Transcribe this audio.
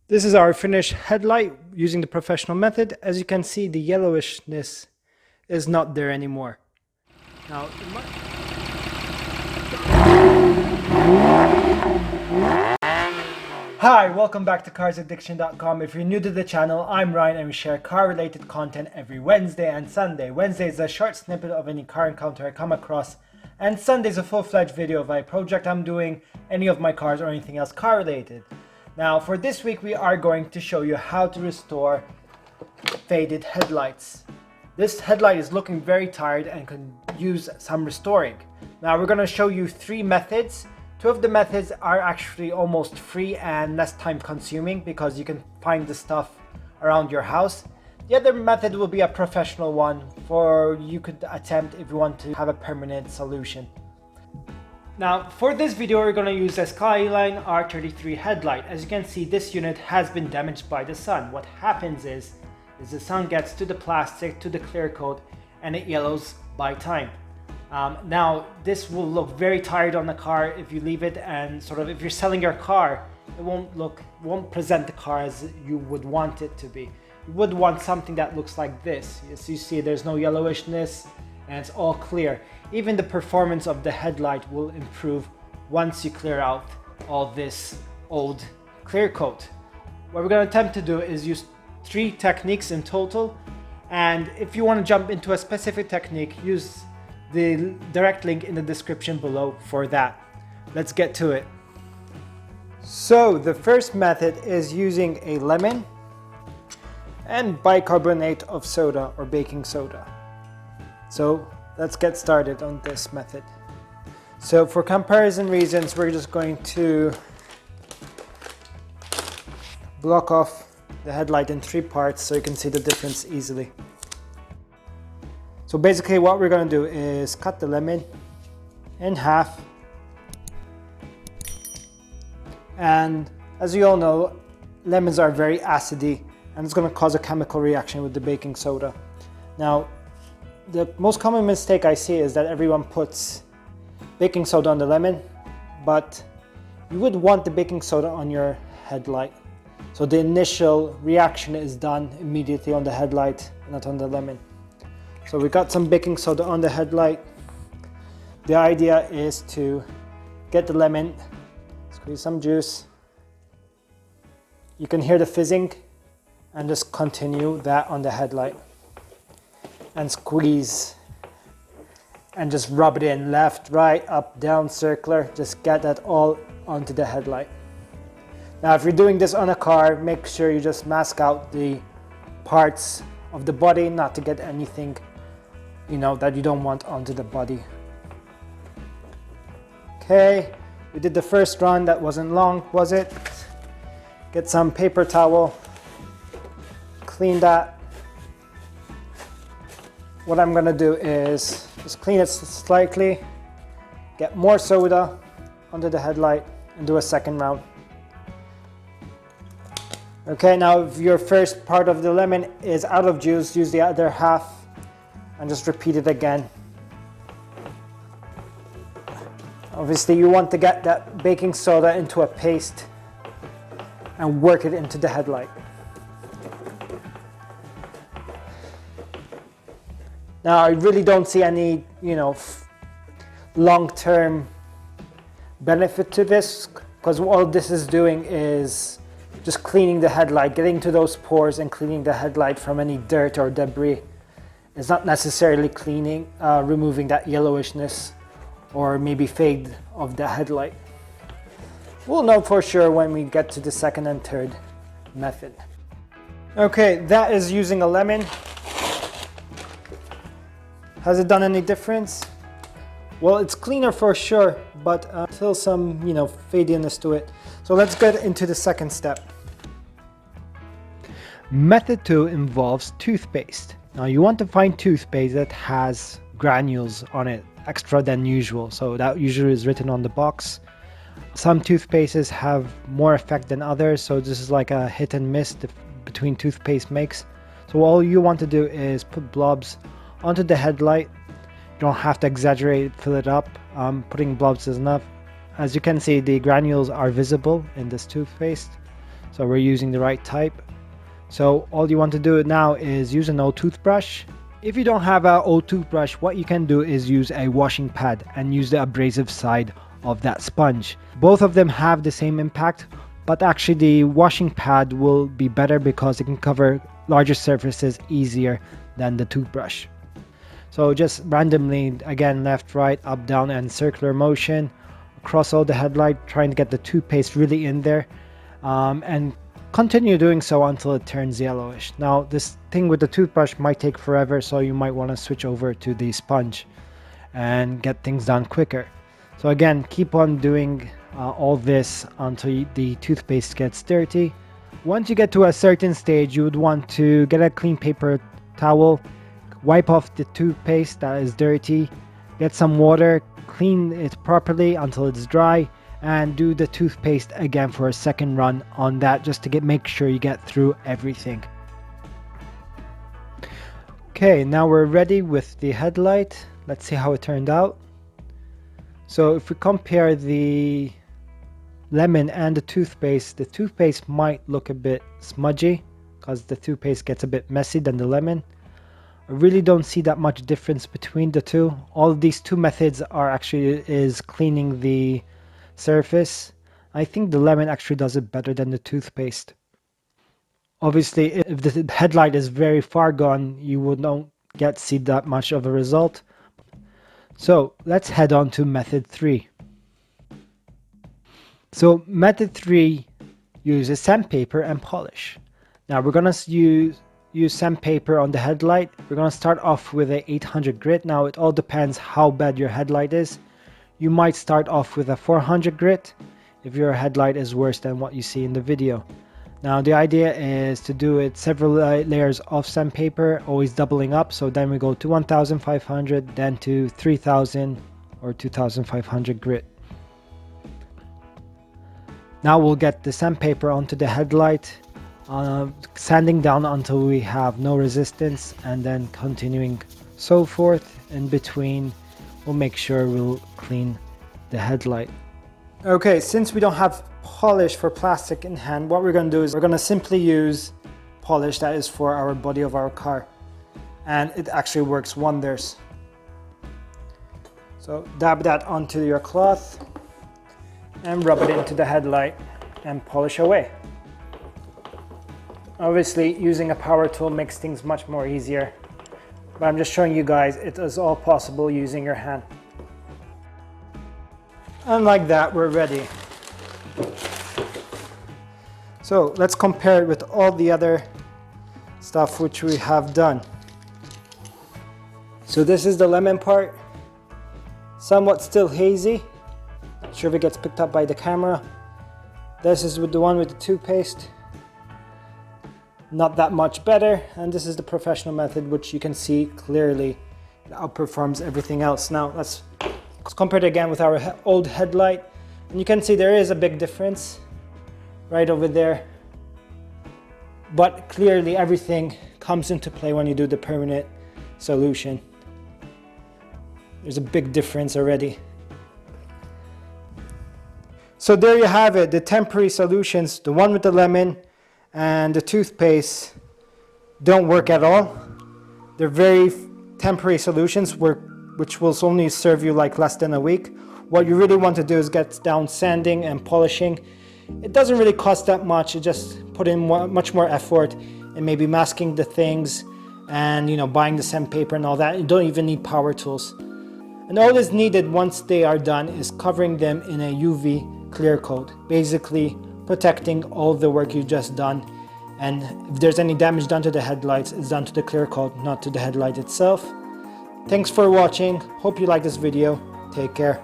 This is our finished headlight using the professional method. As you can see, the yellowishness is not there anymore. Now, Hi, welcome back to CarsAddiction.com. If you're new to the channel, I'm Ryan and we share car-related content every Wednesday and Sunday. Wednesday is a short snippet of any car encounter I come across, and Sunday is a full-fledged video of a project I'm doing, any of my cars or anything else car-related. Now, for this week, we are going to show you how to restore faded headlights. This headlight is looking very tired and could use some restoring. Now, we're going to show you 3 methods. 2 of the methods are actually almost free and less time consuming because you can find the stuff around your house. The other method will be a professional one for you could attempt if you want to have a permanent solution. Now, for this video, we're going to use a Skyline R33 headlight. As you can see, this unit has been damaged by the sun. What happens is the sun gets to the plastic, to the clear coat, and it yellows by time. Now, this will look very tired on the car if you leave it, and sort of if you're selling your car, it won't present the car as you would want it to be. You would want something that looks like this. As you see, there's no yellowishness and it's all clear. Even the performance of the headlight will improve once you clear out all this old clear coat. What we're going to attempt to do is use 3 techniques in total, and if you want to jump into a specific technique, use the direct link in the description below for that. Let's get to it. So the first method is using a lemon and bicarbonate of soda or baking soda. So let's get started on this method. So for comparison reasons, we're just going to block off the headlight in 3 parts so you can see the difference easily. So basically what we're going to do is cut the lemon in half, and as you all know, lemons are very acidy and it's going to cause a chemical reaction with the baking soda. Now, the most common mistake I see is that everyone puts baking soda on the lemon, but you would want the baking soda on your headlight. So the initial reaction is done immediately on the headlight, not on the lemon. So we got some baking soda on the headlight. The idea is to get the lemon, squeeze some juice. You can hear the fizzing, and just continue that on the headlight. And squeeze. And just rub it in, left, right, up, down, circular. Just get that all onto the headlight. Now, if you're doing this on a car, make sure you just mask out the parts of the body, not to get anything that you don't want onto the body. Okay, we did the first run. That wasn't long, was it? Get some paper towel, clean that. What I'm gonna do is just clean it slightly, get more soda onto the headlight, and do a second round. Okay, now if your first part of the lemon is out of juice, use the other half and just repeat it again. Obviously, you want to get that baking soda into a paste and work it into the headlight. Now, I really don't see any, long-term benefit to this, because all this is doing is just cleaning the headlight, getting to those pores and cleaning the headlight from any dirt or debris. It's not necessarily removing that yellowishness or maybe fade of the headlight. We'll know for sure when we get to the second and third method. Okay, that is using a lemon. Has it done any difference? Well, it's cleaner for sure, but still some, fadiness to it. So let's get into the second step. Method 2 involves toothpaste. Now you want to find toothpaste that has granules on it, extra than usual. So that usually is written on the box. Some toothpastes have more effect than others, so this is like a hit and miss between toothpaste makes. So all you want to do is put blobs onto the headlight. You don't have to exaggerate, fill it up. Putting blobs is enough. As you can see, the granules are visible in this toothpaste. So we're using the right type. So all you want to do now is use an old toothbrush. If you don't have an old toothbrush, what you can do is use a washing pad and use the abrasive side of that sponge. Both of them have the same impact, but actually the washing pad will be better because it can cover larger surfaces easier than the toothbrush. So just randomly, again, left, right, up, down, and circular motion across all the headlight, trying to get the toothpaste really in there, and continue doing so until it turns yellowish. Now this thing with the toothbrush might take forever, so you might want to switch over to the sponge and get things done quicker. So again, keep on doing all this until the toothpaste gets dirty. Once you get to a certain stage, you would want to get a clean paper towel, wipe off the toothpaste that is dirty, get some water, clean it properly until it's dry, and do the toothpaste again for a second run on that, just to make sure you get through everything. Okay, now we're ready with the headlight. Let's see how it turned out. So if we compare the lemon and the toothpaste might look a bit smudgy because the toothpaste gets a bit messy than the lemon. I really don't see that much difference between the two. All of these two methods are actually cleaning the surface. I think the lemon actually does it better than the toothpaste. Obviously, if the headlight is very far gone, you would not see that much of a result. So let's head on to method 3. So method 3 uses sandpaper and polish. Now we're gonna use sandpaper on the headlight. We're gonna start off with a 800 grit. Now it all depends how bad your headlight is. You might start off with a 400 grit if your headlight is worse than what you see in the video. Now the idea is to do it several layers of sandpaper, always doubling up. So then we go to 1500, then to 3000 or 2500 grit. Now we'll get the sandpaper onto the headlight, sanding down until we have no resistance, and then continuing so forth. In between, we'll make sure we'll clean the headlight. Okay, since we don't have polish for plastic in hand, what we're going to do is we're going to simply use polish that is for our body of our car, and it actually works wonders. So dab that onto your cloth and rub it into the headlight and polish away. Obviously, using a power tool makes things much more easier, but I'm just showing you guys it is all possible using your hand. And like that, we're ready. So let's compare it with all the other stuff which we have done. So this is the lemon part, somewhat still hazy. Not sure if it gets picked up by the camera. This is with the one with the toothpaste. Not that much better. And this is the professional method, which you can see clearly it outperforms everything else. Now let's compare it again with our old headlight. And you can see there is a big difference right over there. But clearly everything comes into play when you do the permanent solution. There's a big difference already. So there you have it, the temporary solutions, the one with the lemon and the toothpaste don't work at all. They're very temporary solutions which will only serve you like less than a week. What you really want to do is get down sanding and polishing. It doesn't really cost that much. You just put in much more effort and maybe masking the things and, you know, buying the sandpaper and all that. You don't even need power tools. And all is needed once they are done is covering them in a UV clear coat, basically protecting all the work you've just done. And if there's any damage done to the headlights, it's done to the clear coat, not to the headlight itself. Thanks for watching. Hope you like this video. Take care.